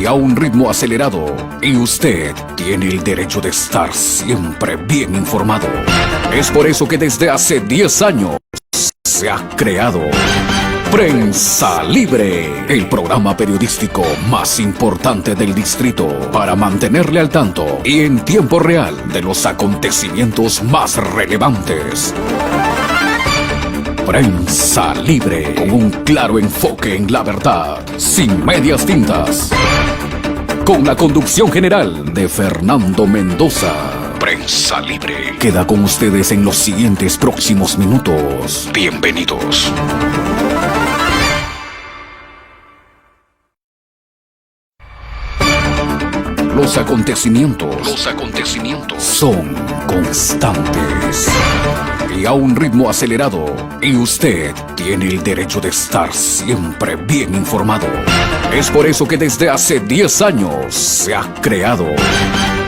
y a un ritmo acelerado, y usted tiene el derecho de estar siempre bien informado. Es por eso que desde hace 10 años se ha creado Prensa Libre, el programa periodístico más importante del distrito para mantenerle al tanto y en tiempo real de los acontecimientos más relevantes. Prensa Libre, con un claro enfoque en la verdad, sin medias tintas. Con la conducción general de Fernando Mendoza. Prensa Libre queda con ustedes en los siguientes próximos minutos. Bienvenidos. Los acontecimientos son constantes y a un ritmo acelerado, y usted tiene el derecho de estar siempre bien informado. Es por eso que desde hace 10 años se ha creado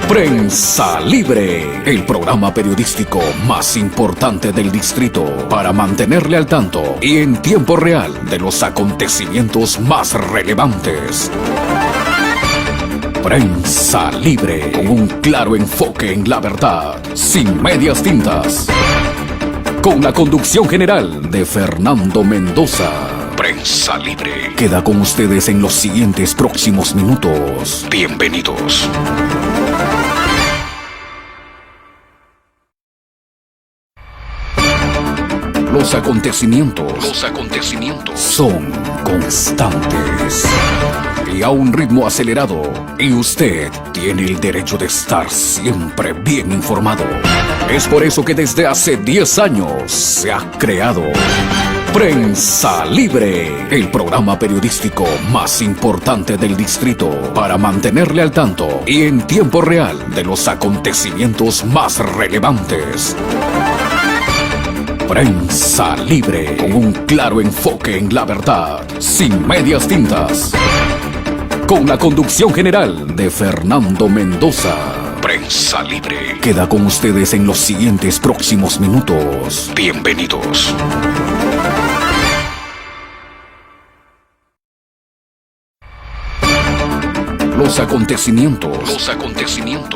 Prensa Libre, el programa periodístico más importante del distrito para mantenerle al tanto y en tiempo real de los acontecimientos más relevantes. Prensa Libre, con un claro enfoque en la verdad, sin medias tintas. Con la conducción general de Fernando Mendoza. Prensa Libre queda con ustedes en los siguientes próximos minutos. Bienvenidos. Los acontecimientos son constantes y a un ritmo acelerado, y usted tiene el derecho de estar siempre bien informado. Es por eso que desde hace 10 años se ha creado Prensa Libre, el programa periodístico más importante del distrito para mantenerle al tanto y en tiempo real de los acontecimientos más relevantes. Prensa Libre, con un claro enfoque en la verdad, sin medias tintas. Con la conducción general de Fernando Mendoza. Prensa Libre queda con ustedes en los siguientes próximos minutos. Bienvenidos. Los acontecimientos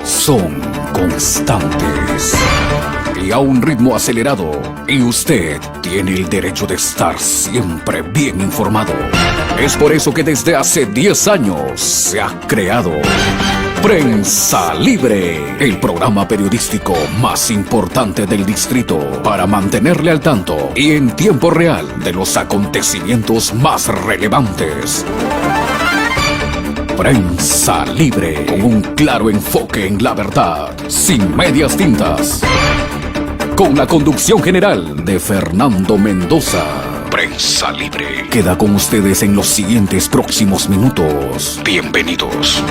son constantes y a un ritmo acelerado, y usted tiene el derecho de estar siempre bien informado. Es por eso que desde hace 10 años se ha creado Prensa Libre, el programa periodístico más importante del distrito para mantenerle al tanto y en tiempo real de los acontecimientos más relevantes. Prensa Libre, con un claro enfoque en la verdad, sin medias tintas. Con la conducción general de Fernando Mendoza. Prensa Libre queda con ustedes en los siguientes próximos minutos. Bienvenidos.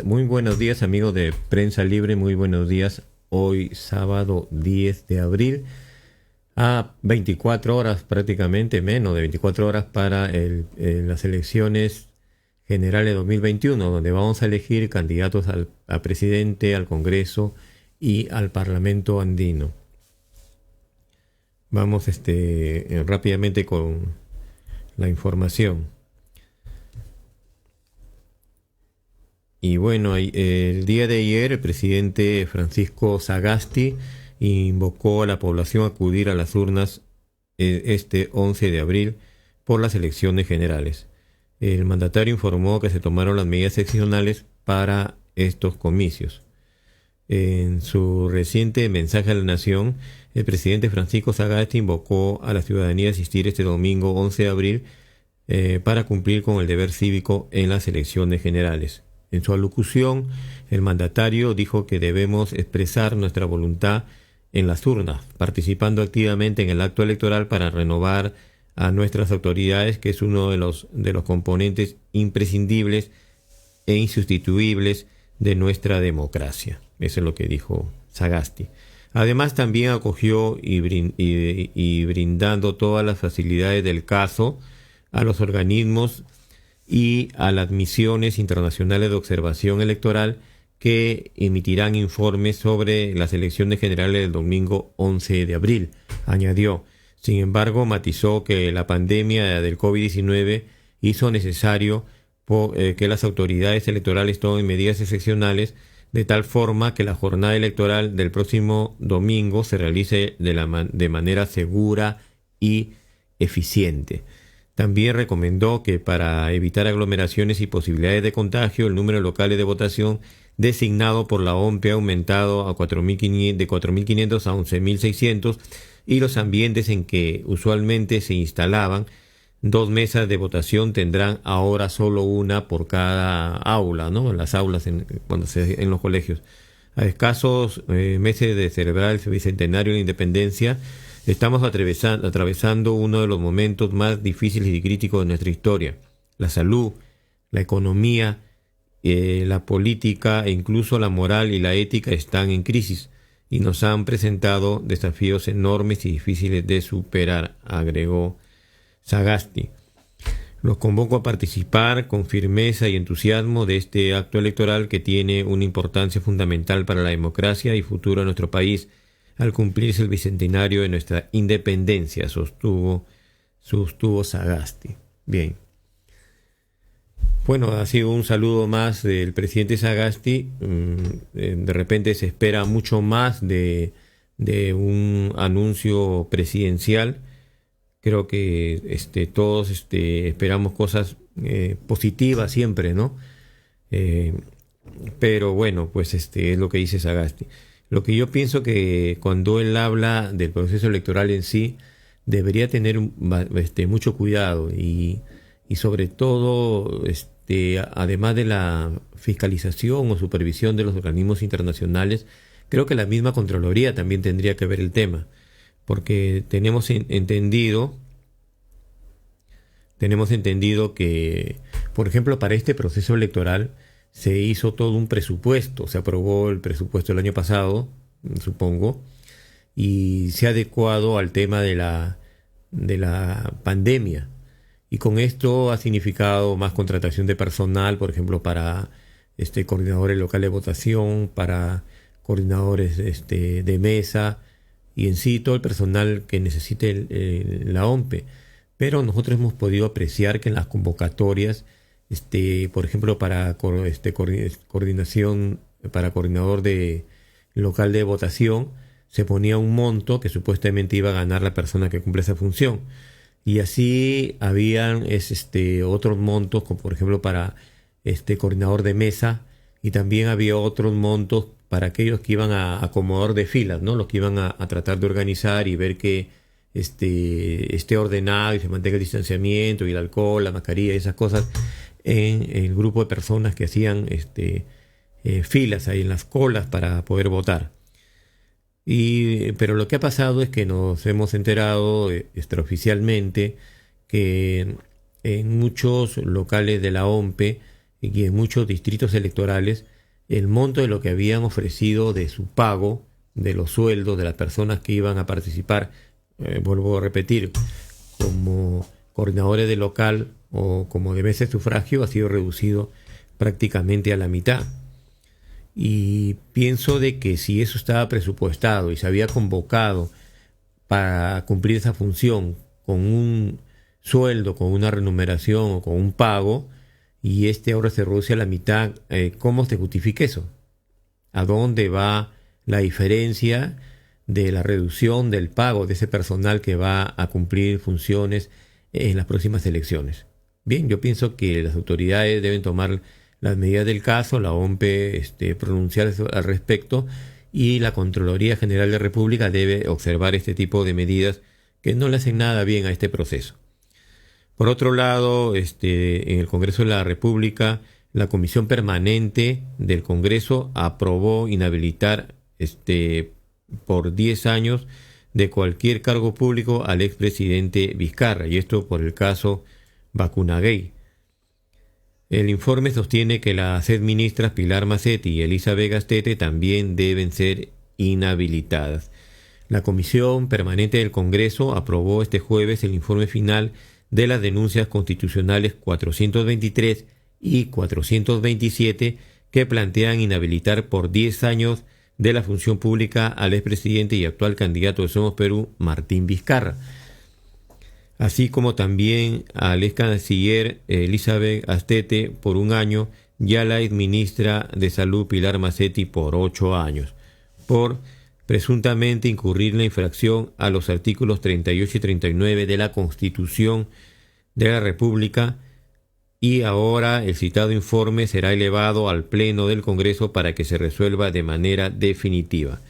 Muy buenos días amigos de Prensa Libre, muy buenos días. Hoy sábado 10 de abril, a 24 horas prácticamente, menos de 24 horas para las elecciones generales 2021, donde vamos a elegir candidatos a presidente, al Congreso y al Parlamento andino. Vamos rápidamente con la información. Y bueno, el día de ayer el presidente Francisco Sagasti invocó a la población a acudir a las urnas este 11 de abril por las elecciones generales. El mandatario informó que se tomaron las medidas excepcionales para estos comicios. En su reciente mensaje a la nación, el presidente Francisco Sagasti invocó a la ciudadanía a asistir este domingo 11 de abril para cumplir con el deber cívico en las elecciones generales. En su alocución, el mandatario dijo que debemos expresar nuestra voluntad en las urnas, participando activamente en el acto electoral para renovar a nuestras autoridades, que es uno de los componentes imprescindibles e insustituibles de nuestra democracia. Eso es lo que dijo Sagasti. Además, también acogió y brindando todas las facilidades del caso a los organismos y a las misiones internacionales de observación electoral que emitirán informes sobre las elecciones generales del domingo 11 de abril. Añadió: Sin embargo, matizó que la pandemia del COVID-19 hizo necesario que las autoridades electorales tomen medidas excepcionales de tal forma que la jornada electoral del próximo domingo se realice de manera segura y eficiente. También recomendó que para evitar aglomeraciones y posibilidades de contagio, el número de locales de votación designado por la OMPE ha aumentado de 4.500 a 11.600 y los ambientes en que usualmente se instalaban 2 mesas de votación tendrán ahora solo una por cada aula, ¿no? En las aulas en los colegios. A escasos meses de celebrar el bicentenario de la independencia, estamos atravesando uno de los momentos más difíciles y críticos de nuestra historia. La salud, la economía, la política e incluso la moral y la ética están en crisis y nos han presentado desafíos enormes y difíciles de superar, agregó Sagasti. Los convoco a participar con firmeza y entusiasmo de este acto electoral que tiene una importancia fundamental para la democracia y futuro de nuestro país al cumplirse el bicentenario de nuestra independencia, sostuvo Sagasti. Bien. Bueno, ha sido un saludo más del presidente Sagasti. De repente se espera mucho más de un anuncio presidencial. Creo que todos esperamos cosas positivas siempre, ¿no? Pero bueno, pues es lo que dice Sagasti. Lo que yo pienso que cuando él habla del proceso electoral en sí, debería tener mucho cuidado y sobre todo, además de la fiscalización o supervisión de los organismos internacionales, creo que la misma Contraloría también tendría que ver el tema. Porque tenemos entendido que, por ejemplo, para este proceso electoral se hizo todo un presupuesto, se aprobó el presupuesto el año pasado, supongo, y se ha adecuado al tema de la pandemia. Y con esto ha significado más contratación de personal, por ejemplo, para coordinadores locales de votación, para coordinadores de mesa, y en sí todo el personal que necesite la OMPE. Pero nosotros hemos podido apreciar que en las convocatorias, por ejemplo, para coordinación, para coordinador local de votación, se ponía un monto que supuestamente iba a ganar la persona que cumple esa función. Y así habían otros montos, como por ejemplo para coordinador de mesa, y también había otros montos para aquellos que iban a acomodar de filas, ¿no? Los que iban a tratar de organizar y ver que esté ordenado y se mantenga el distanciamiento y el alcohol, la mascarilla y esas cosas en el grupo de personas que hacían filas ahí en las colas para poder votar. Pero lo que ha pasado es que nos hemos enterado extraoficialmente que en muchos locales de la OMPE y en muchos distritos electorales el monto de lo que habían ofrecido de su pago, de los sueldos de las personas que iban a participar, vuelvo a repetir, como coordinadores de local o como de mesa de sufragio, ha sido reducido prácticamente a la mitad. Y pienso de que si eso estaba presupuestado y se había convocado para cumplir esa función con un sueldo, con una remuneración o con un pago, y ahora se reduce a la mitad, ¿cómo se justifica eso? ¿A dónde va la diferencia de la reducción del pago de ese personal que va a cumplir funciones en las próximas elecciones? Bien, yo pienso que las autoridades deben tomar las medidas del caso, la OMPE pronunciarse al respecto, y la Contraloría General de la República debe observar este tipo de medidas que no le hacen nada bien a este proceso. Por otro lado, en el Congreso de la República, la Comisión Permanente del Congreso aprobó inhabilitar por 10 años de cualquier cargo público al expresidente Vizcarra, y esto por el caso Vacunagate. El informe sostiene que las exministras Pilar Macetti y Elisa Vega-Astete también deben ser inhabilitadas. La Comisión Permanente del Congreso aprobó este jueves el informe final de las denuncias constitucionales 423 y 427 que plantean inhabilitar por 10 años de la función pública al expresidente y actual candidato de Somos Perú, Martín Vizcarra. así como también al ex canciller Elizabeth Astete por 1 año y a la exministra de Salud Pilar Macetti por 8 años, por presuntamente incurrir en la infracción a los artículos 38 y 39 de la Constitución de la República, y ahora el citado informe será elevado al Pleno del Congreso para que se resuelva de manera definitiva.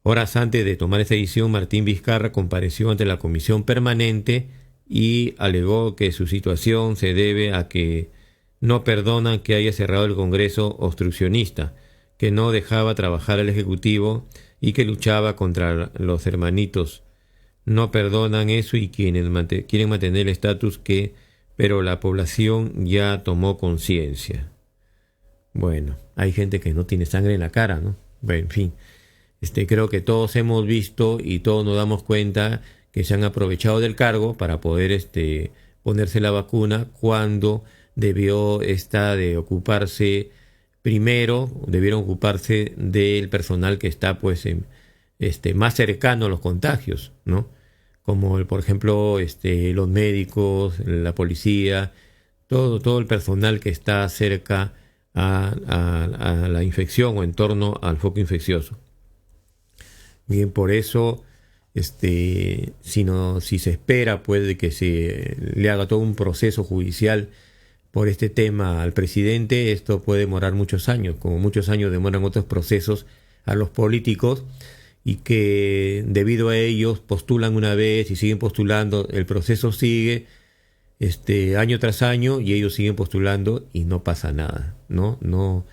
Horas antes de tomar esta decisión, Martín Vizcarra compareció ante la Comisión Permanente y alegó que su situación se debe a que no perdonan que haya cerrado el Congreso obstruccionista, que no dejaba trabajar al Ejecutivo y que luchaba contra los hermanitos. No perdonan eso y quieren mantener el estatus pero la población ya tomó conciencia. Bueno, hay gente que no tiene sangre en la cara, ¿no? Bueno, en fin, creo que todos hemos visto y todos nos damos cuenta que se han aprovechado del cargo para poder ponerse la vacuna cuando debió de ocuparse primero, debieron ocuparse del personal que está pues más cercano a los contagios, ¿no? Como por ejemplo los médicos, la policía, todo el personal que está cerca a la infección o en torno al foco infeccioso. Bien, por eso si se espera puede que se le haga todo un proceso judicial por este tema al presidente, esto puede demorar muchos años, como muchos años demoran otros procesos a los políticos, y que debido a ellos postulan una vez y siguen postulando, el proceso sigue año tras año y ellos siguen postulando y no pasa nada, no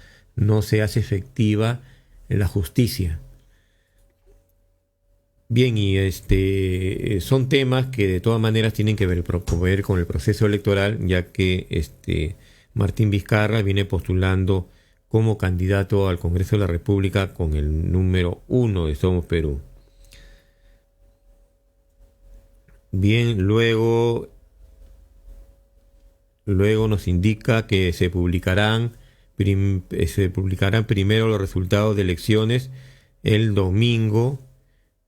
se hace efectiva la justicia. Bien, y son temas que de todas maneras tienen que ver con el proceso electoral, ya que Martín Vizcarra viene postulando como candidato al Congreso de la República con el número 1 de Somos Perú. Bien, luego nos indica que se publicarán primero los resultados de elecciones el domingo.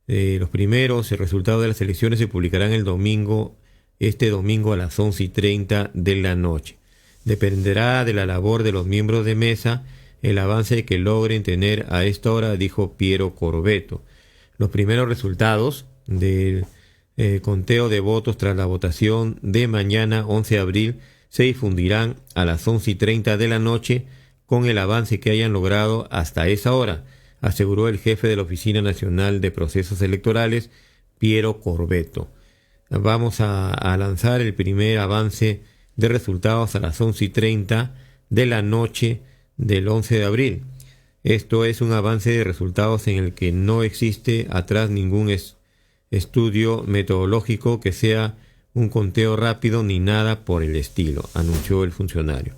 Los primeros resultados de las elecciones se publicarán el domingo, este domingo a las 11:30 de la noche. Dependerá de la labor de los miembros de mesa el avance que logren tener a esta hora, dijo Piero Corvetto. Los primeros resultados del conteo de votos tras la votación de mañana 11 de abril se difundirán a las 11:30 de la noche con el avance que hayan logrado hasta esa hora, aseguró el jefe de la Oficina Nacional de Procesos Electorales, Piero Corvetto. Vamos a lanzar el primer avance de resultados a las 11:30 de la noche del 11 de abril. Esto es un avance de resultados en el que no existe atrás ningún estudio metodológico que sea un conteo rápido ni nada por el estilo, anunció el funcionario.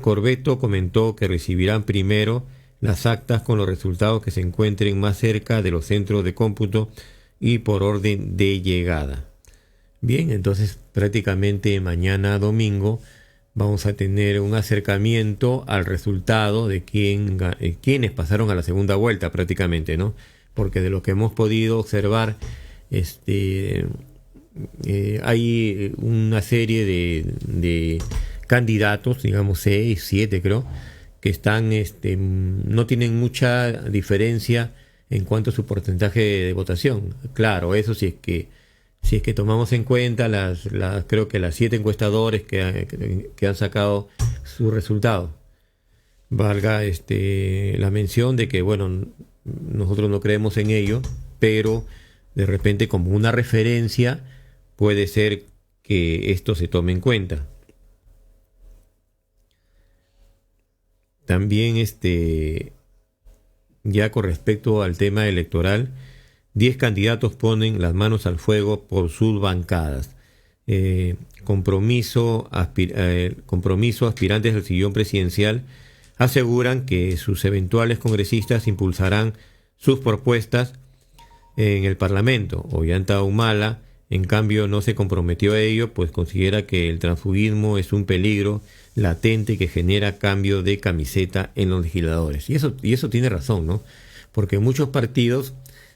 Corvetto comentó que recibirán primero las actas con los resultados que se encuentren más cerca de los centros de cómputo y por orden de llegada. Bien, entonces prácticamente mañana domingo vamos a tener un acercamiento al resultado de quienes pasaron a la segunda vuelta prácticamente, ¿no? Porque de lo que hemos podido observar, hay una serie de candidatos, digamos 6, 7 creo, que están no tienen mucha diferencia en cuanto a su porcentaje de votación. Claro, eso si es que tomamos en cuenta creo que las 7 encuestadores que han sacado sus resultados. Valga la mención de que, bueno, nosotros no creemos en ello, pero de repente como una referencia puede ser que esto se tome en cuenta. También ya con respecto al tema electoral, 10 candidatos ponen las manos al fuego por sus bancadas. Compromiso, aspirantes al sillón presidencial aseguran que sus eventuales congresistas impulsarán sus propuestas en el Parlamento. Ollanta Humala, en cambio, no se comprometió a ello, pues considera que el transfugismo es un peligro latente que genera cambio de camiseta en los legisladores. Y eso tiene razón, ¿no? Porque muchos partidos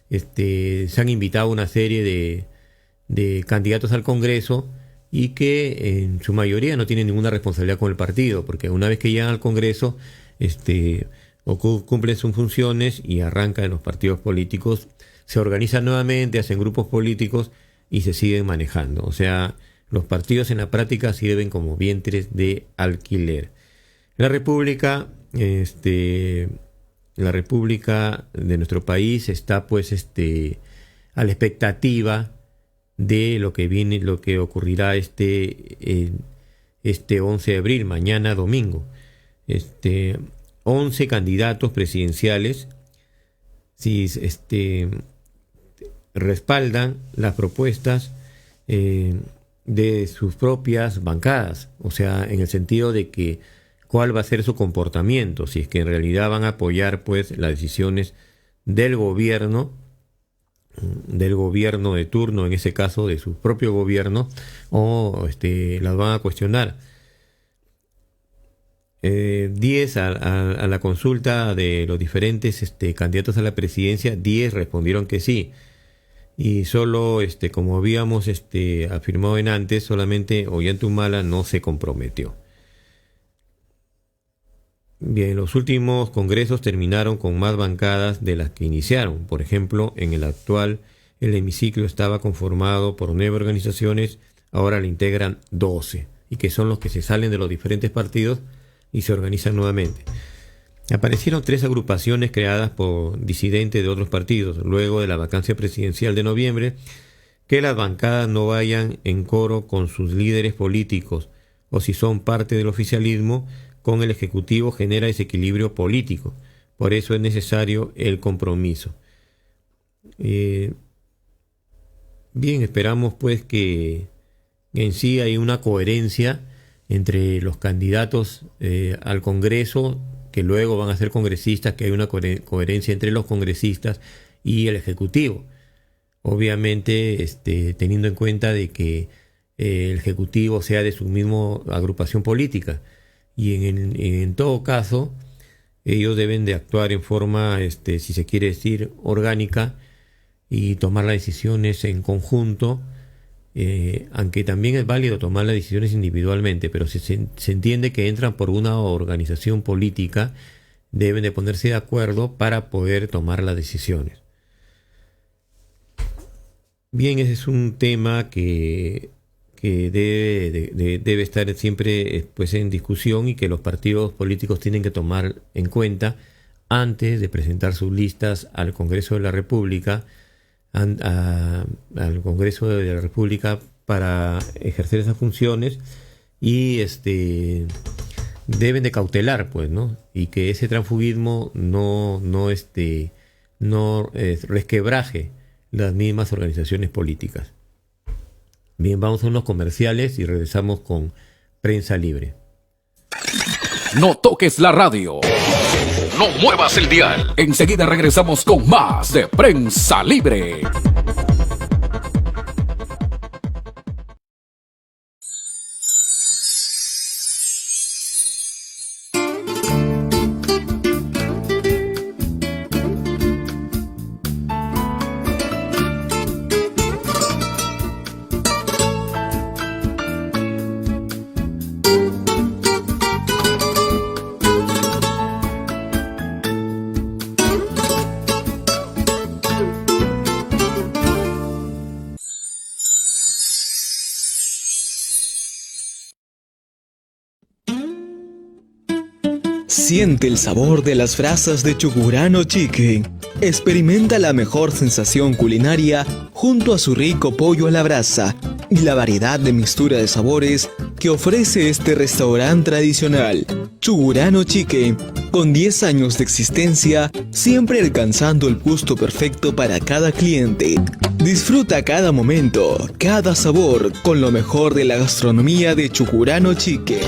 se han invitado a una serie de candidatos al Congreso y que en su mayoría no tienen ninguna responsabilidad con el partido, porque una vez que llegan al Congreso, cumplen sus funciones y arrancan los partidos políticos, se organizan nuevamente, hacen grupos políticos y se siguen manejando. O sea, los partidos en la práctica sirven como vientres de alquiler. La República de nuestro país está pues a la expectativa de lo que ocurrirá este 11 de abril, mañana domingo. 11 candidatos presidenciales respaldan las propuestas de sus propias bancadas, o sea, en el sentido de que cuál va a ser su comportamiento, si es que en realidad van a apoyar pues las decisiones del gobierno de turno, en ese caso de su propio gobierno, o las van a cuestionar. 10 a la consulta de los diferentes candidatos a la presidencia, 10 respondieron que sí. Y solo, como habíamos afirmado en antes, solamente Ollanta no se comprometió. Bien, los últimos congresos terminaron con más bancadas de las que iniciaron. Por ejemplo, en el actual, el hemiciclo estaba conformado por 9 organizaciones, ahora le integran 12, y que son los que se salen de los diferentes partidos y se organizan nuevamente. Aparecieron 3 agrupaciones creadas por disidentes de otros partidos, luego de la vacancia presidencial de noviembre, que las bancadas no vayan en coro con sus líderes políticos, o si son parte del oficialismo, con el Ejecutivo genera desequilibrio político. Por eso es necesario el compromiso. Bien, esperamos pues que en sí hay una coherencia entre los candidatos al Congreso, que luego van a ser congresistas, que hay una coherencia entre los congresistas y el Ejecutivo. Obviamente, teniendo en cuenta de que el Ejecutivo sea de su misma agrupación política. Y en todo caso, ellos deben de actuar en forma, si se quiere decir, orgánica y tomar las decisiones en conjunto, aunque también es válido tomar las decisiones individualmente, pero si se entiende que entran por una organización política, deben de ponerse de acuerdo para poder tomar las decisiones. Bien, ese es un tema que debe estar siempre pues en discusión y que los partidos políticos tienen que tomar en cuenta antes de presentar sus listas al Congreso de la República, al Congreso de la República para ejercer esas funciones, y deben de cautelar pues, ¿no? Y que ese transfugismo no resquebraje las mismas organizaciones políticas. Bien, vamos a unos comerciales y regresamos con Prensa Libre. No toques la radio. No muevas el dial. Enseguida regresamos con más de Prensa Libre. Siente el sabor de las brasas de Chugurano Chicken. Experimenta la mejor sensación culinaria junto a su rico pollo a la brasa y la variedad de mixtura de sabores que ofrece este restaurante tradicional. Chugurano Chicken, con 10 años de existencia, siempre alcanzando el gusto perfecto para cada cliente. Disfruta cada momento, cada sabor, con lo mejor de la gastronomía de Chugurano Chicken.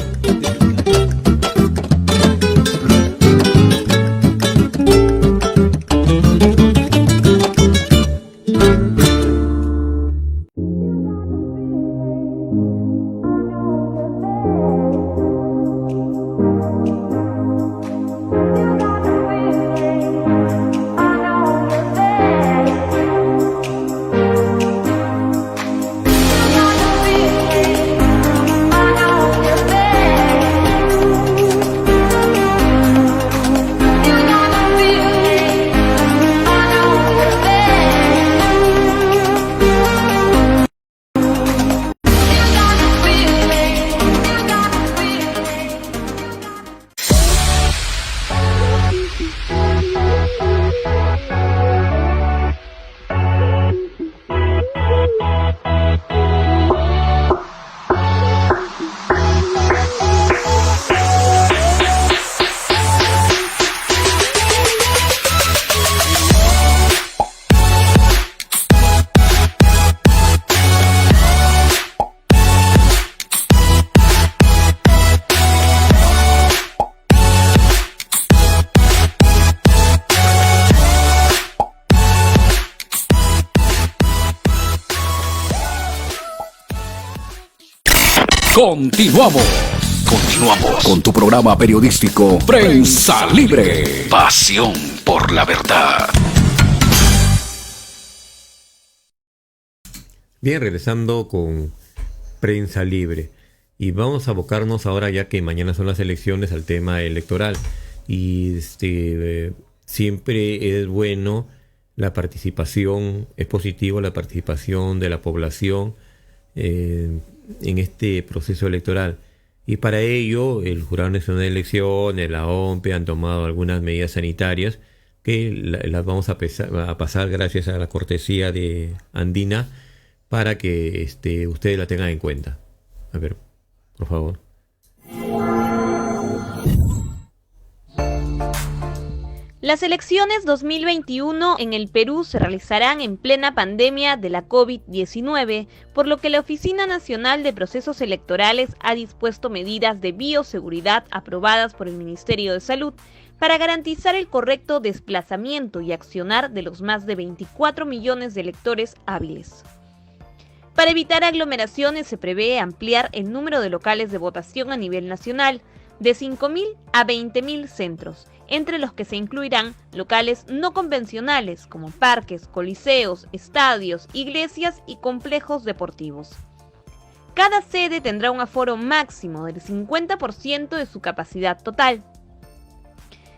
Continuamos con tu programa periodístico Prensa Libre. Pasión por la verdad. Bien, regresando con Prensa Libre. Y vamos a abocarnos ahora, ya que mañana son las elecciones, al tema electoral. Y siempre es bueno la participación, es positivo la participación de la población en este proceso electoral. Y para ello, el Jurado Nacional de Elecciones, la OMPE, han tomado algunas medidas sanitarias que las vamos a pasar gracias a la cortesía de Andina para que ustedes la tengan en cuenta. A ver, por favor. Las elecciones 2021 en el Perú se realizarán en plena pandemia de la COVID-19, por lo que la Oficina Nacional de Procesos Electorales ha dispuesto medidas de bioseguridad aprobadas por el Ministerio de Salud para garantizar el correcto desplazamiento y accionar de los más de 24 millones de electores hábiles. Para evitar aglomeraciones se prevé ampliar el número de locales de votación a nivel nacional, de 5.000 a 20.000 centros, entre los que se incluirán locales no convencionales como parques, coliseos, estadios, iglesias y complejos deportivos. Cada sede tendrá un aforo máximo del 50% de su capacidad total.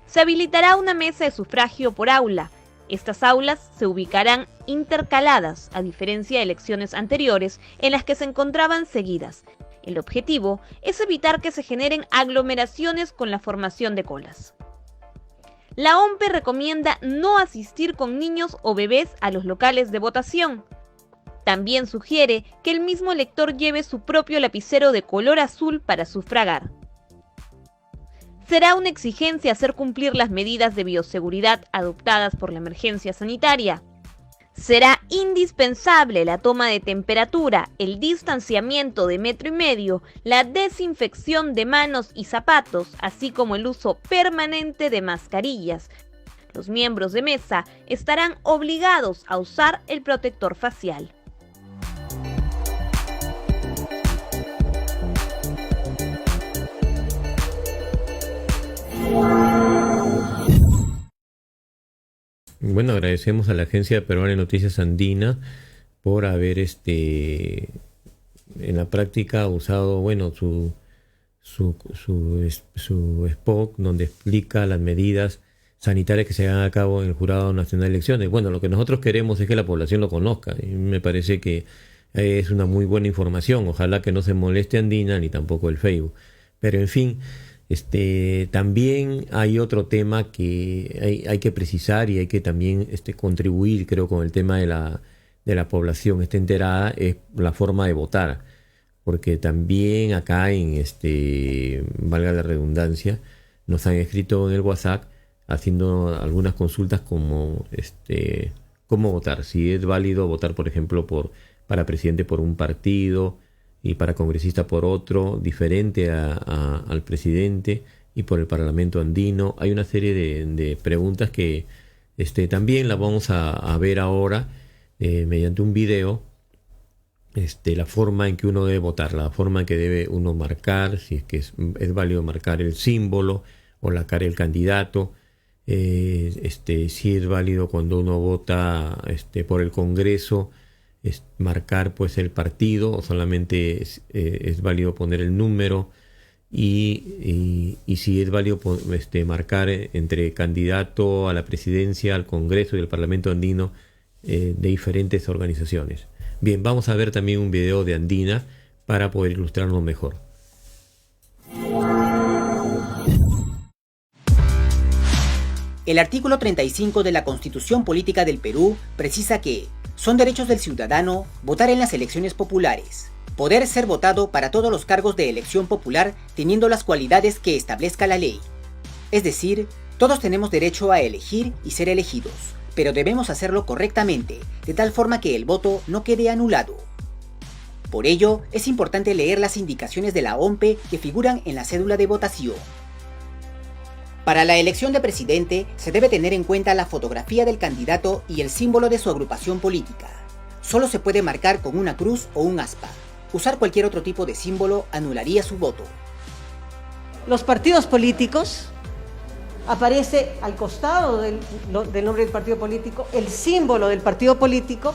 Se habilitará una mesa de sufragio por aula. Estas aulas se ubicarán intercaladas, a diferencia de elecciones anteriores en las que se encontraban seguidas. El objetivo es evitar que se generen aglomeraciones con la formación de colas. La OMPE recomienda no asistir con niños o bebés a los locales de votación. También sugiere que el mismo elector lleve su propio lapicero de color azul para sufragar. Será una exigencia hacer cumplir las medidas de bioseguridad adoptadas por la emergencia sanitaria. Será indispensable la toma de temperatura, el distanciamiento de 1,5 metros, la desinfección de manos y zapatos, así como el uso permanente de mascarillas. Los miembros de mesa estarán obligados a usar el protector facial. Bueno, agradecemos a la Agencia Peruana de Noticias Andina por haber en la práctica usado su spot donde explica las medidas sanitarias que se llevan a cabo en el Jurado Nacional de Elecciones. Bueno, lo que nosotros queremos es que la población lo conozca, y me parece que es una muy buena información. Ojalá que no se moleste Andina ni tampoco el Facebook. Pero en fin, también hay otro tema que hay que precisar y hay que también contribuir, creo, con el tema de la población esté enterada, es la forma de votar, porque también acá valga la redundancia, nos han escrito en el WhatsApp haciendo algunas consultas como cómo votar, si es válido votar, por ejemplo, para presidente por un partido y para congresista por otro, diferente al presidente, y por el Parlamento andino. Hay una serie de preguntas que también las vamos a ver ahora mediante un video, la forma en que uno debe votar, la forma en que debe uno marcar, si es que es válido marcar el símbolo o la cara del candidato, si es válido cuando uno vota por el Congreso, marcar pues el partido, o solamente es válido poner el número, y si es válido marcar entre candidato a la presidencia, al Congreso y al Parlamento andino de diferentes organizaciones. Bien, vamos a ver también un video de Andina para poder ilustrarnos mejor. El artículo 35 de la Constitución Política del Perú precisa que son derechos del ciudadano votar en las elecciones populares, poder ser votado para todos los cargos de elección popular teniendo las cualidades que establezca la ley. Es decir, todos tenemos derecho a elegir y ser elegidos, pero debemos hacerlo correctamente, de tal forma que el voto no quede anulado. Por ello, es importante leer las indicaciones de la OMPE que figuran en la cédula de votación. Para la elección de presidente, se debe tener en cuenta la fotografía del candidato y el símbolo de su agrupación política. Solo se puede marcar con una cruz o un aspa. Usar cualquier otro tipo de símbolo anularía su voto. Los partidos políticos, aparece al costado del nombre del partido político el símbolo del partido político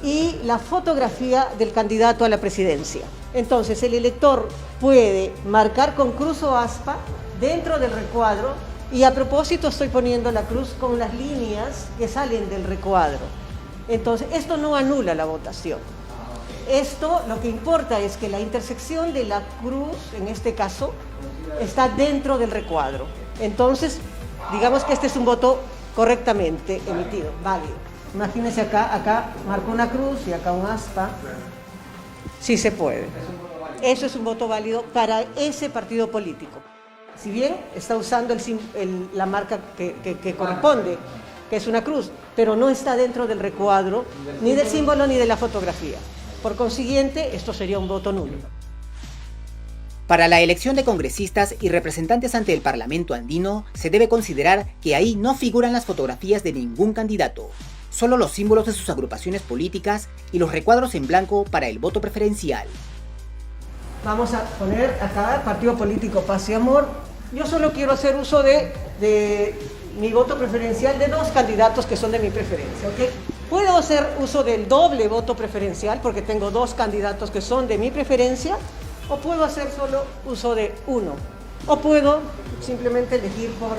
y la fotografía del candidato a la presidencia. Entonces el elector puede marcar con cruz o aspa dentro del recuadro, y a propósito estoy poniendo la cruz con las líneas que salen del recuadro. Entonces esto no anula la votación. Esto lo que importa es que la intersección de la cruz, en este caso, está dentro del recuadro. Entonces, digamos que este es un voto correctamente emitido, válido. Imagínense acá marco una cruz y acá un aspa. Sí se puede. Eso es un voto válido para ese partido político. Si bien está usando la marca que corresponde, que es una cruz, pero no está dentro del recuadro, ni del símbolo ni de la fotografía. Por consiguiente, esto sería un voto nulo. Para la elección de congresistas y representantes ante el Parlamento andino, se debe considerar que ahí no figuran las fotografías de ningún candidato, solo los símbolos de sus agrupaciones políticas y los recuadros en blanco para el voto preferencial. Vamos a poner acá partido político Paz y Amor. Yo solo quiero hacer uso de mi voto preferencial de dos candidatos que son de mi preferencia, ¿ok? Puedo hacer uso del doble voto preferencial porque tengo dos candidatos que son de mi preferencia, o puedo hacer solo uso de uno, o puedo simplemente elegir por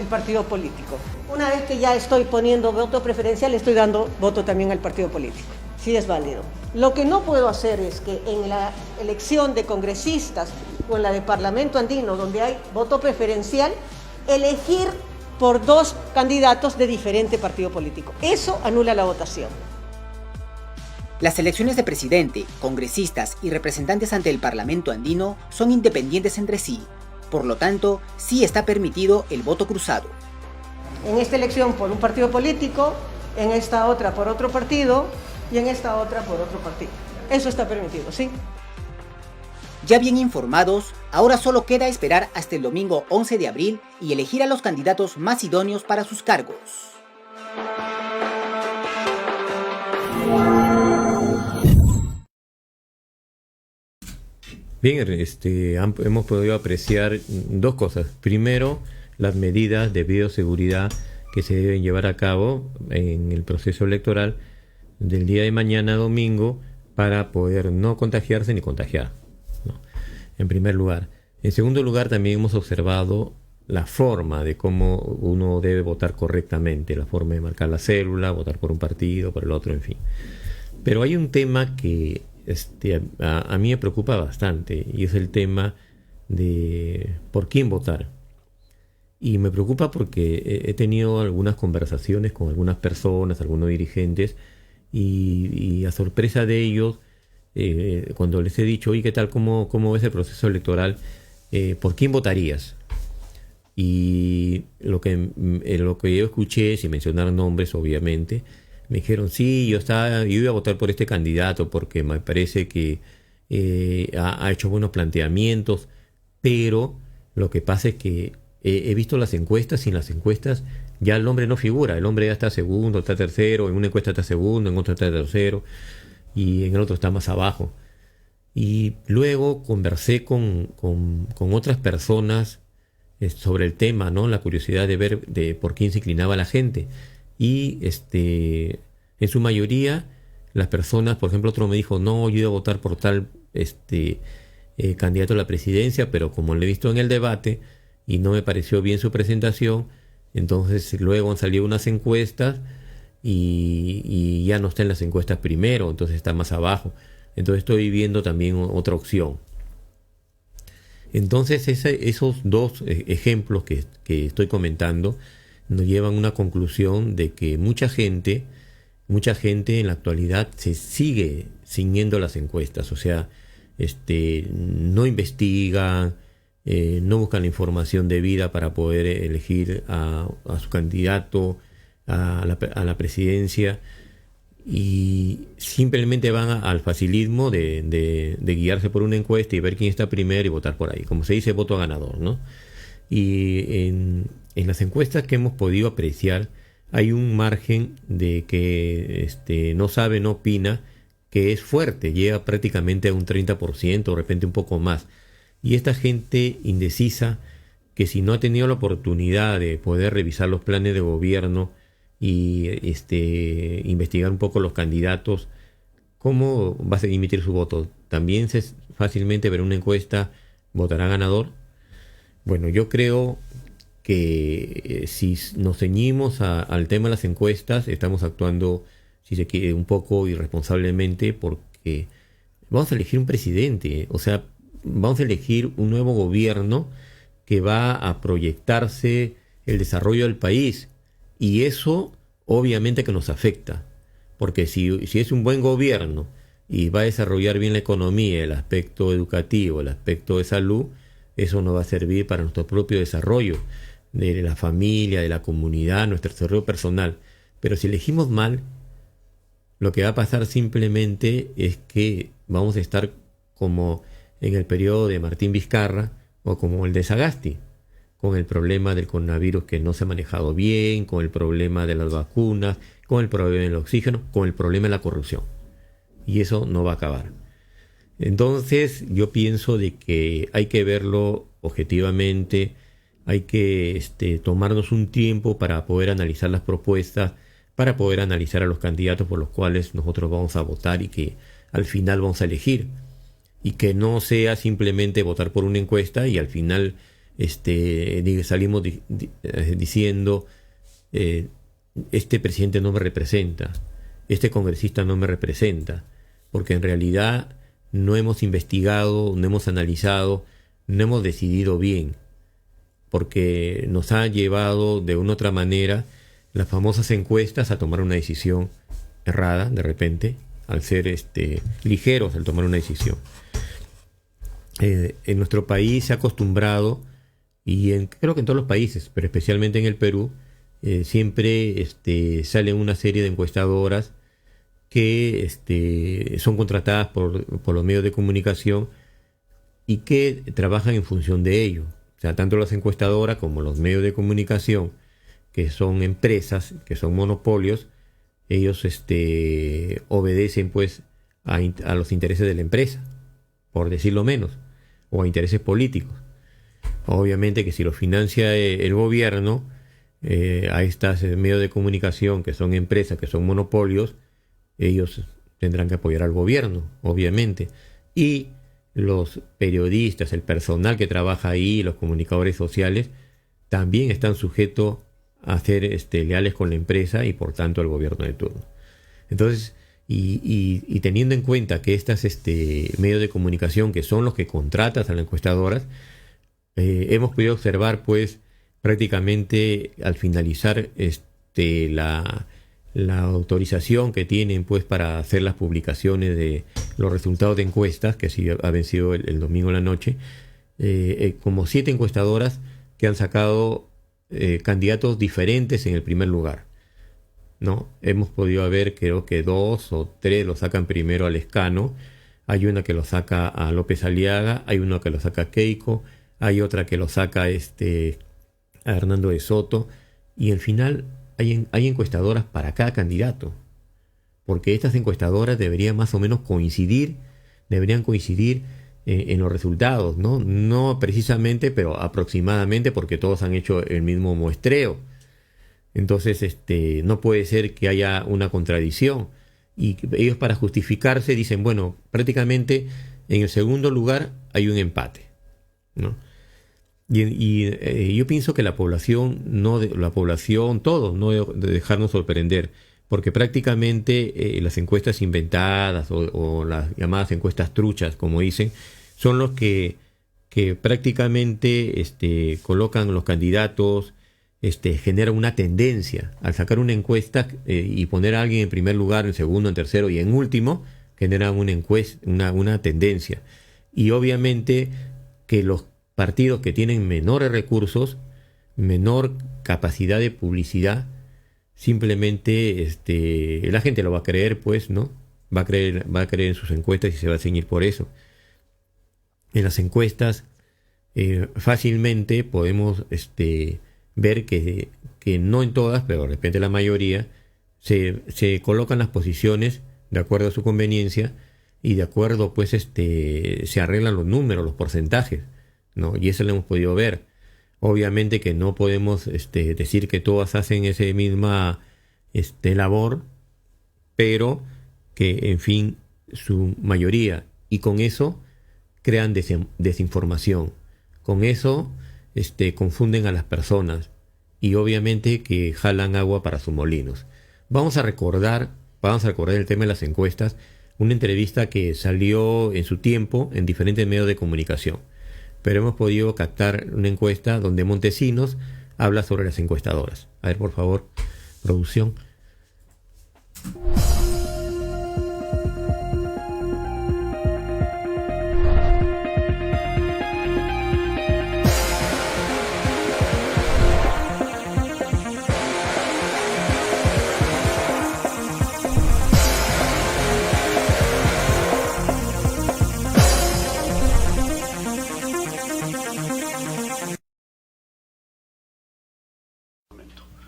el partido político. Una vez que ya estoy poniendo voto preferencial, estoy dando voto también al partido político. Sí es válido. Lo que no puedo hacer es que en la elección de congresistas o en la de Parlamento andino, donde hay voto preferencial, elegir por dos candidatos de diferente partido político. Eso anula la votación. Las elecciones de presidente, congresistas y representantes ante el Parlamento andino son independientes entre sí. Por lo tanto, sí está permitido el voto cruzado. En esta elección por un partido político, en esta otra por otro partido y en esta otra por otro partido. Eso está permitido, ¿sí? Ya bien informados, ahora solo queda esperar hasta el domingo 11 de abril y elegir a los candidatos más idóneos para sus cargos. Bien, hemos podido apreciar dos cosas. Primero, las medidas de bioseguridad que se deben llevar a cabo en el proceso electoral del día de mañana domingo para poder no contagiarse ni contagiar, ¿no? En primer lugar. En segundo lugar, también hemos observado la forma de cómo uno debe votar correctamente, la forma de marcar la célula, votar por un partido, por el otro, en fin. Pero hay un tema que a mí me preocupa bastante, y es el tema de por quién votar. Y me preocupa porque he tenido algunas conversaciones con algunas personas, algunos dirigentes, y a sorpresa de ellos, cuando les he dicho, oye, ¿qué tal? ¿Cómo ves el proceso electoral? ¿Por quién votarías? Y lo que yo escuché, sin mencionar nombres, obviamente, me dijeron, sí, yo iba a votar por este candidato porque me parece que ha hecho buenos planteamientos, pero lo que pasa es que he visto las encuestas, y en las encuestas ya el hombre no figura, el hombre ya está segundo, está tercero, en una encuesta está segundo, en otra está tercero, y en el otro está más abajo. Y luego conversé con otras personas sobre el tema, ¿no? La curiosidad de ver por quién se inclinaba la gente. Y en su mayoría, las personas, por ejemplo, otro me dijo, no, yo iba a votar por tal candidato a la presidencia, pero como lo he visto en el debate y no me pareció bien su presentación, entonces luego han salido unas encuestas y ya no está en las encuestas primero, entonces está más abajo. Entonces estoy viendo también otra opción. Entonces esos dos ejemplos que estoy comentando nos llevan a una conclusión de que mucha gente en la actualidad se sigue ciñendo las encuestas, o sea, no investigan, no buscan la información debida para poder elegir a su candidato a la presidencia, y simplemente van al facilismo de guiarse por una encuesta y ver quién está primero y votar por ahí, como se dice, voto ganador, ¿no? Y en las encuestas que hemos podido apreciar hay un margen de que no sabe, no opina, que es fuerte, llega prácticamente a un 30%, de repente un poco más. Y esta gente indecisa, que si no ha tenido la oportunidad de poder revisar los planes de gobierno y investigar un poco los candidatos, ¿cómo va a emitir su voto? ¿También fácilmente ver una encuesta votará ganador? Bueno, yo creo que si nos ceñimos al tema de las encuestas, estamos actuando, si se quiere, un poco irresponsablemente, porque vamos a elegir un presidente, o sea, vamos a elegir un nuevo gobierno que va a proyectarse el desarrollo del país, y eso obviamente que nos afecta, porque si es un buen gobierno y va a desarrollar bien la economía, el aspecto educativo, el aspecto de salud, eso nos va a servir para nuestro propio desarrollo de la familia, de la comunidad, nuestro desarrollo personal. Pero si elegimos mal, lo que va a pasar simplemente es que vamos a estar como en el periodo de Martín Vizcarra o como el de Sagasti, con el problema del coronavirus que no se ha manejado bien, con el problema de las vacunas, con el problema del oxígeno, con el problema de la corrupción. Y eso no va a acabar. Entonces yo pienso de que hay que verlo objetivamente, hay que tomarnos un tiempo para poder analizar las propuestas, para poder analizar a los candidatos por los cuales nosotros vamos a votar y que al final vamos a elegir. Y que no sea simplemente votar por una encuesta y al final salimos diciendo este presidente no me representa, este congresista no me representa, porque en realidad no hemos investigado, no hemos analizado, no hemos decidido bien, porque nos ha llevado de una u otra manera las famosas encuestas a tomar una decisión errada de repente, al ser ligeros al tomar una decisión. En nuestro país se ha acostumbrado, y creo que en todos los países, pero especialmente en el Perú, siempre salen una serie de encuestadoras que son contratadas por los medios de comunicación y que trabajan en función de ello. O sea, tanto las encuestadoras como los medios de comunicación, que son empresas, que son monopolios, ellos obedecen pues a los intereses de la empresa, por decirlo menos, o a intereses políticos. Obviamente que si lo financia el gobierno, a estos medios de comunicación que son empresas, que son monopolios, ellos tendrán que apoyar al gobierno, obviamente. Y los periodistas, el personal que trabaja ahí, los comunicadores sociales, también están sujetos a ser leales con la empresa y por tanto al gobierno de turno. Entonces, y teniendo en cuenta que estos medios de comunicación, que son los que contratan a las encuestadoras, hemos podido observar pues prácticamente al finalizar la autorización que tienen pues para hacer las publicaciones de los resultados de encuestas, que sí ha vencido el domingo en la noche, como 7 encuestadoras que han sacado candidatos diferentes en el primer lugar, ¿no? Hemos podido ver, creo que 2 o 3 lo sacan primero a Lescano, hay una que lo saca a López Aliaga, hay una que lo saca a Keiko, hay otra que lo saca a Hernando de Soto, y al final hay encuestadoras para cada candidato, porque estas encuestadoras deberían más o menos coincidir en los resultados, ¿no? No precisamente, pero aproximadamente, porque todos han hecho el mismo muestreo. Entonces, no puede ser que haya una contradicción. Y ellos, para justificarse, dicen, bueno, prácticamente en el segundo lugar hay un empate, ¿no? Y yo pienso que la población, todos, no de dejarnos sorprender, porque prácticamente las encuestas inventadas o las llamadas encuestas truchas, como dicen, son los que prácticamente colocan los candidatos, generan una tendencia. Al sacar una encuesta y poner a alguien en primer lugar, en segundo, en tercero y en último, generan una tendencia. Y obviamente que los partidos que tienen menores recursos, menor capacidad de publicidad, simplemente la gente lo va a creer, pues, ¿no? Va a creer en sus encuestas y se va a ceñir por eso. En las encuestas fácilmente podemos ver que no en todas, pero de repente la mayoría, se colocan las posiciones de acuerdo a su conveniencia, y de acuerdo, pues, se arreglan los números, los porcentajes, ¿no? Y eso lo hemos podido ver. Obviamente que no podemos decir que todas hacen esa misma labor, pero que, en fin, su mayoría, y con eso crean desinformación, con eso confunden a las personas, y obviamente que jalan agua para sus molinos. Vamos a recordar el tema de las encuestas, una entrevista que salió en su tiempo en diferentes medios de comunicación, pero hemos podido captar una encuesta donde Montesinos habla sobre las encuestadoras. A ver, por favor, producción.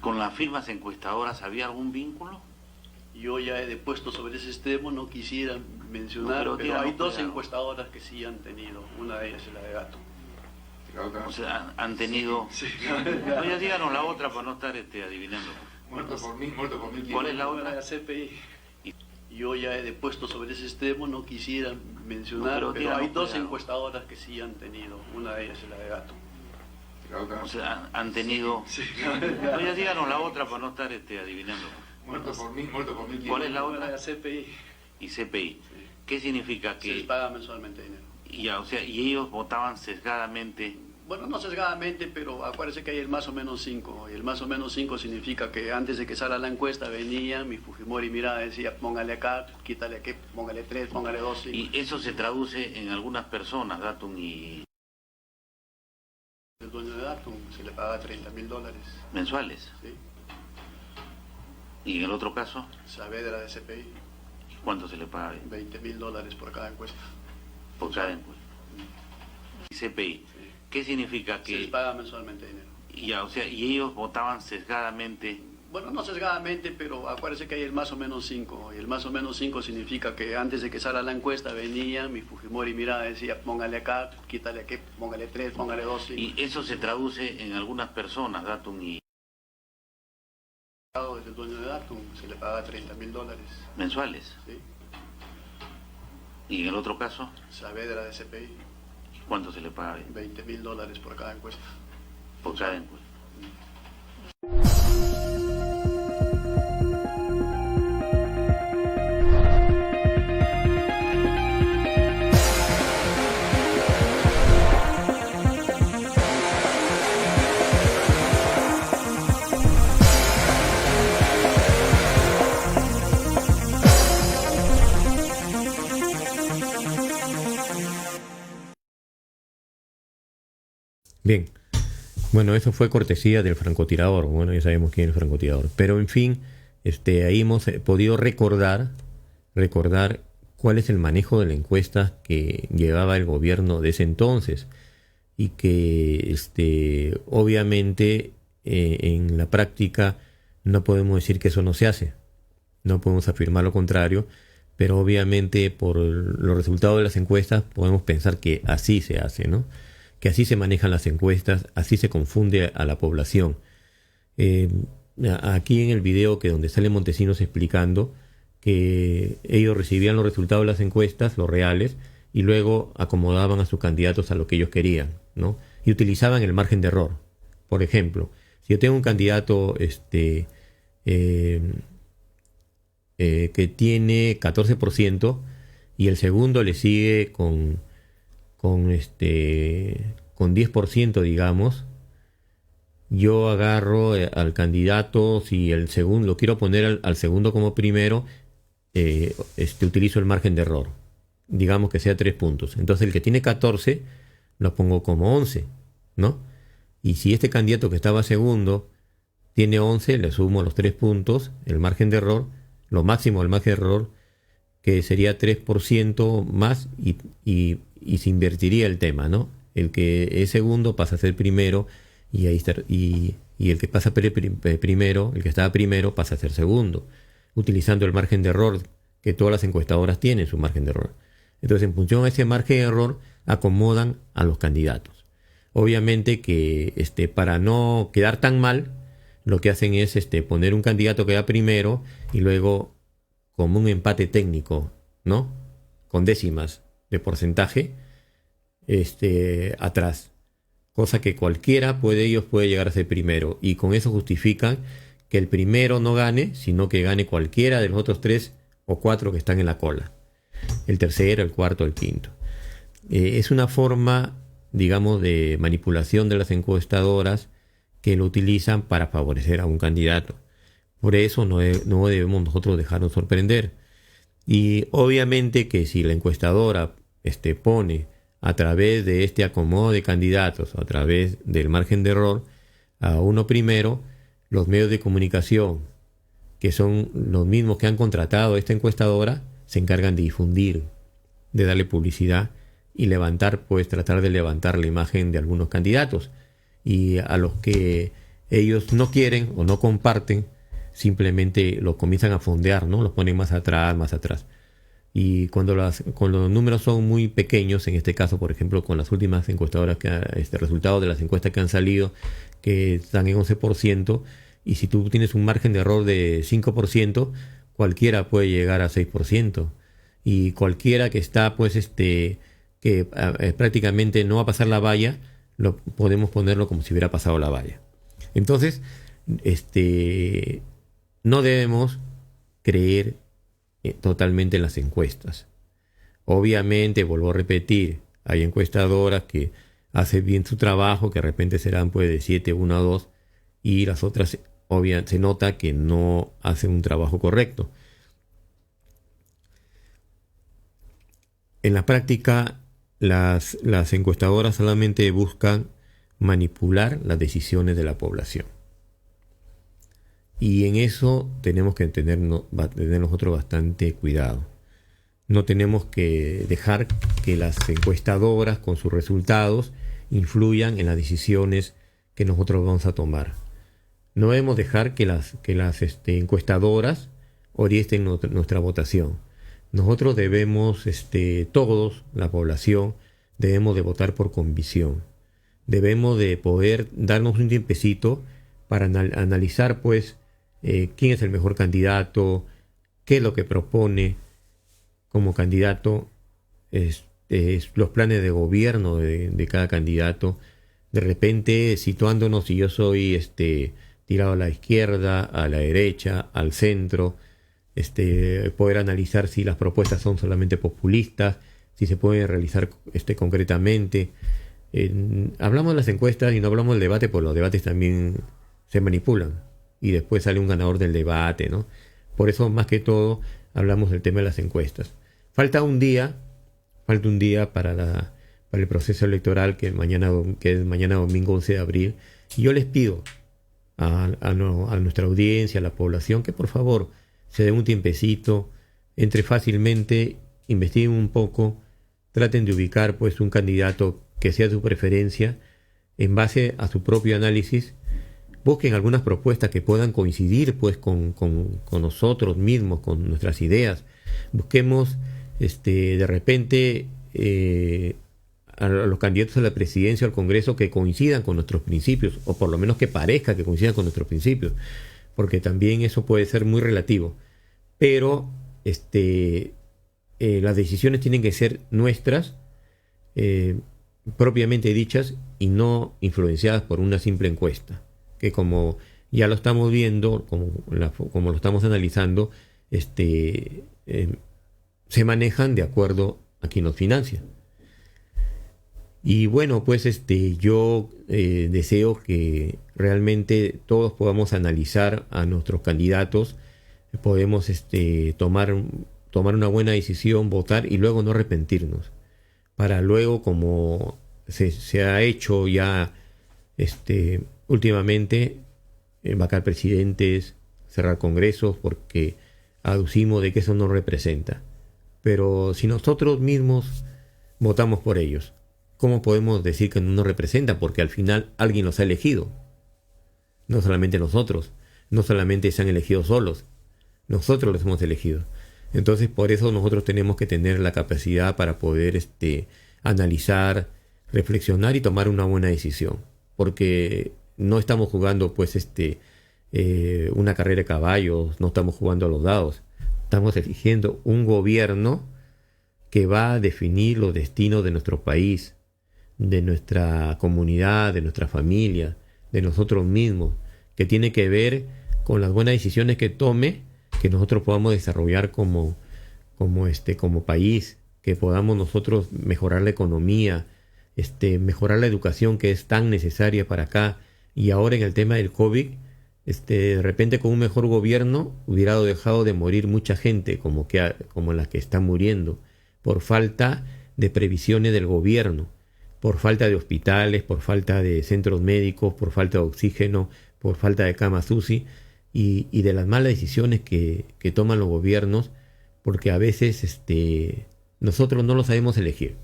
¿Con las firmas encuestadoras había algún vínculo? Yo ya he depuesto sobre ese extremo, no quisiera mencionar, No, pero hay dos cuidado. encuestadoras que sí han tenido, una de ellas es la de Gato. O sea, han tenido... Sí. No, ya díganos la otra para no estar adivinando. Muerto por mí. ¿Cuál es la Una otra? de la CPI. Yo ya he depuesto sobre ese extremo, no quisiera mencionar, No, pero pero díganos, hay dos cuidado. encuestadoras que sí han tenido, una de ellas es la de Gato. O sea, han tenido... Sí. No, ya díganos la otra para no estar adivinando. Muerto por mí. ¿Cuál es la Una de otra? la CPI. Y CPI. ¿Qué significa Se les que...? paga mensualmente dinero. Ya, o sea, y ellos votaban sesgadamente... Bueno, no sesgadamente, pero acuérdese que hay el más o menos 5. Y el más o menos 5 significa que antes de que salga la encuesta venía mi Fujimori mirada, decía, póngale acá, quítale aquí, póngale 3, póngale 2. Y eso se traduce en algunas personas, Datum, y El dueño de Datum se le paga $30.000, mensuales. ¿sí? Y en el otro caso, Saavedra de CPI, ¿cuánto se le paga $20.000 por cada encuesta. por cada encuesta? Y CPI. ¿Qué significa Se les que...? paga mensualmente dinero. Ya, o sea, y ellos votaban sesgadamente... Bueno, no sesgadamente, pero acuérdese que hay el más o menos 5. Y el más o menos 5 significa que antes de que salga la encuesta venía mi Fujimori mirada, decía, póngale acá, quítale aquí, póngale 3, póngale 2. Y eso se traduce en algunas personas, Datum, y Es el dueño de Datum, se le paga $30.000, mensuales. ¿sí? Y en el otro caso, Saavedra de CPI, ¿cuánto se le paga $20.000 por cada encuesta. por cada encuesta? Bien, bueno, eso fue cortesía del francotirador. Bueno, ya sabemos quién es el francotirador. Pero en fin, ahí hemos podido recordar cuál es el manejo de la encuesta que llevaba el gobierno de ese entonces. Y que obviamente en la práctica no podemos decir que eso no se hace. No podemos afirmar lo contrario, pero obviamente por los resultados de las encuestas podemos pensar que así se hace, ¿no? Que así se manejan las encuestas, así se confunde a la población. Aquí en el video donde sale Montesinos explicando que ellos recibían los resultados de las encuestas, los reales, y luego acomodaban a sus candidatos a lo que ellos querían, ¿no? Y utilizaban el margen de error. Por ejemplo, si yo tengo un candidato que tiene 14% y el segundo le sigue con 10%, digamos, yo agarro al candidato, si el segundo lo quiero poner al segundo como primero, utilizo el margen de error, digamos que sea 3 puntos. Entonces el que tiene 14 lo pongo como 11, ¿no? Y si este candidato que estaba segundo tiene 11, le sumo los 3 puntos, el margen de error, lo máximo del margen de error, que sería 3% más, y se invertiría el tema, ¿no? El que es segundo pasa a ser primero, y ahí está, y el que pasa primero, el que estaba primero, pasa a ser segundo, utilizando el margen de error que todas las encuestadoras tienen su margen de error. Entonces, en función a ese margen de error, acomodan a los candidatos. Obviamente que para no quedar tan mal, lo que hacen es poner un candidato que va primero y luego, como un empate técnico, ¿no?, con décimas de porcentaje, atrás. Cosa que cualquiera de ellos puede llegar a ser primero. Y con eso justifican que el primero no gane, sino que gane cualquiera de los otros 3 o 4 que están en la cola. El tercero, el cuarto, el quinto. Es una forma, digamos, de manipulación de las encuestadoras que lo utilizan para favorecer a un candidato. Por eso no debemos nosotros dejarnos sorprender. Y obviamente que si la encuestadora pone a través de este acomodo de candidatos, a través del margen de error, a uno primero, los medios de comunicación, que son los mismos que han contratado a esta encuestadora, se encargan de difundir, de darle publicidad y tratar de levantar la imagen de algunos candidatos. Y a los que ellos no quieren o no comparten, simplemente los comienzan a fondear, ¿no? Los ponen más atrás. Y cuando los números son muy pequeños, en este caso, por ejemplo, con las últimas encuestadoras, resultados de las encuestas que han salido, que están en 11%, y si tú tienes un margen de error de 5%, cualquiera puede llegar a 6%. Y cualquiera que está, prácticamente no va a pasar la valla, podemos ponerlo como si hubiera pasado la valla. Entonces, no debemos creer totalmente en las encuestas. Obviamente, vuelvo a repetir, hay encuestadoras que hacen bien su trabajo, que de repente serán de 7, 1 a 2, y las otras se nota que no hacen un trabajo correcto. En la práctica, las encuestadoras solamente buscan manipular las decisiones de la población. Y en eso tenemos que tener nosotros bastante cuidado. No tenemos que dejar que las encuestadoras con sus resultados influyan en las decisiones que nosotros vamos a tomar. No debemos dejar que las encuestadoras orienten nuestra votación. Nosotros debemos, todos, la población, debemos de votar por convicción. Debemos de poder darnos un tiempecito para analizar, quién es el mejor candidato, qué es lo que propone como candidato, los planes de gobierno de cada candidato. De repente, situándonos, si yo soy tirado a la izquierda, a la derecha, al centro, poder analizar si las propuestas son solamente populistas, si se pueden realizar concretamente. Hablamos de las encuestas y no hablamos del debate, porque los debates también se manipulan y después sale un ganador del debate, ¿no? Por eso, más que todo, hablamos del tema de las encuestas. Falta un día para el proceso electoral, que es mañana domingo 11 de abril, y yo les pido a nuestra audiencia, a la población, que por favor se den un tiempecito, entre fácilmente, investiguen un poco, traten de ubicar un candidato que sea de su preferencia, en base a su propio análisis. Busquen algunas propuestas que puedan coincidir con nosotros mismos, con nuestras ideas. Busquemos de repente a los candidatos a la presidencia o al Congreso que coincidan con nuestros principios, o por lo menos que parezca que coincidan con nuestros principios, porque también eso puede ser muy relativo. Pero las decisiones tienen que ser nuestras, propiamente dichas, y no influenciadas por una simple encuesta, que como ya lo estamos viendo, como lo estamos analizando, se manejan de acuerdo a quien nos financia. Y bueno, yo deseo que realmente todos podamos analizar a nuestros candidatos, podemos tomar una buena decisión, votar y luego no arrepentirnos, para luego, como se ha hecho ya últimamente, vacar presidentes, cerrar congresos, porque aducimos de que eso no representa. Pero si nosotros mismos votamos por ellos, ¿cómo podemos decir que no nos representa? Porque al final alguien los ha elegido. No solamente nosotros, no solamente se han elegido solos, nosotros los hemos elegido. Entonces, por eso nosotros tenemos que tener la capacidad para poder analizar, reflexionar y tomar una buena decisión. Porque no estamos jugando pues una carrera de caballos, no estamos jugando a los dados. Estamos eligiendo un gobierno que va a definir los destinos de nuestro país, de nuestra comunidad, de nuestra familia, de nosotros mismos, que tiene que ver con las buenas decisiones que tome, que nosotros podamos desarrollar como país, que podamos nosotros mejorar la economía, mejorar la educación que es tan necesaria para acá. Y ahora en el tema del COVID, de repente con un mejor gobierno hubiera dejado de morir mucha gente como la que está muriendo, por falta de previsiones del gobierno, por falta de hospitales, por falta de centros médicos, por falta de oxígeno, por falta de camas UCI y de las malas decisiones que toman los gobiernos, porque a veces nosotros no lo sabemos elegir.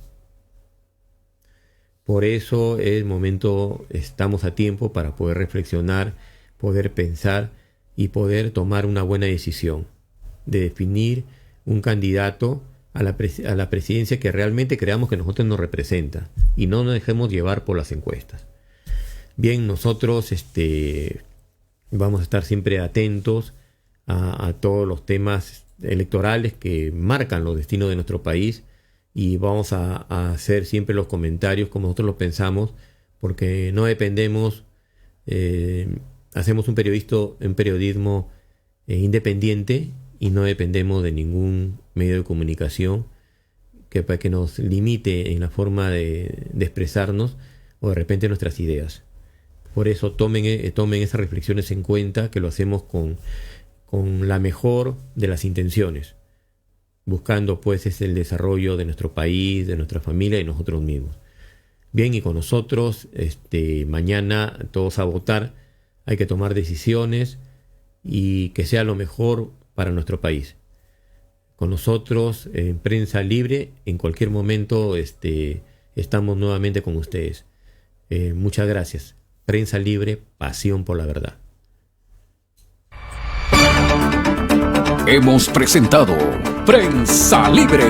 Por eso es momento, estamos a tiempo para poder reflexionar, poder pensar y poder tomar una buena decisión de definir un candidato a la presidencia que realmente creamos que nosotros nos representa y no nos dejemos llevar por las encuestas. Bien, nosotros vamos a estar siempre atentos a todos los temas electorales que marcan los destinos de nuestro país y vamos a hacer siempre los comentarios como nosotros lo pensamos, porque no dependemos, hacemos un periodismo independiente y no dependemos de ningún medio de comunicación que nos limite en la forma de expresarnos o de repente nuestras ideas. Por eso tomen esas reflexiones en cuenta, que lo hacemos con la mejor de las intenciones, buscando pues el desarrollo de nuestro país, de nuestra familia y nosotros mismos. Bien, y con nosotros mañana todos a votar, hay que tomar decisiones y que sea lo mejor para nuestro país. Con nosotros en Prensa Libre, en cualquier momento estamos nuevamente con ustedes. Muchas gracias. Prensa Libre, pasión por la verdad. Hemos presentado Prensa Libre,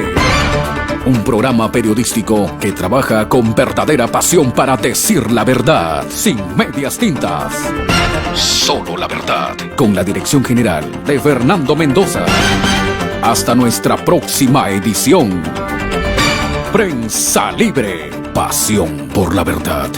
un programa periodístico que trabaja con verdadera pasión para decir la verdad, sin medias tintas. Solo la verdad, con la dirección general de Fernando Mendoza. Hasta nuestra próxima edición. Prensa Libre, pasión por la verdad.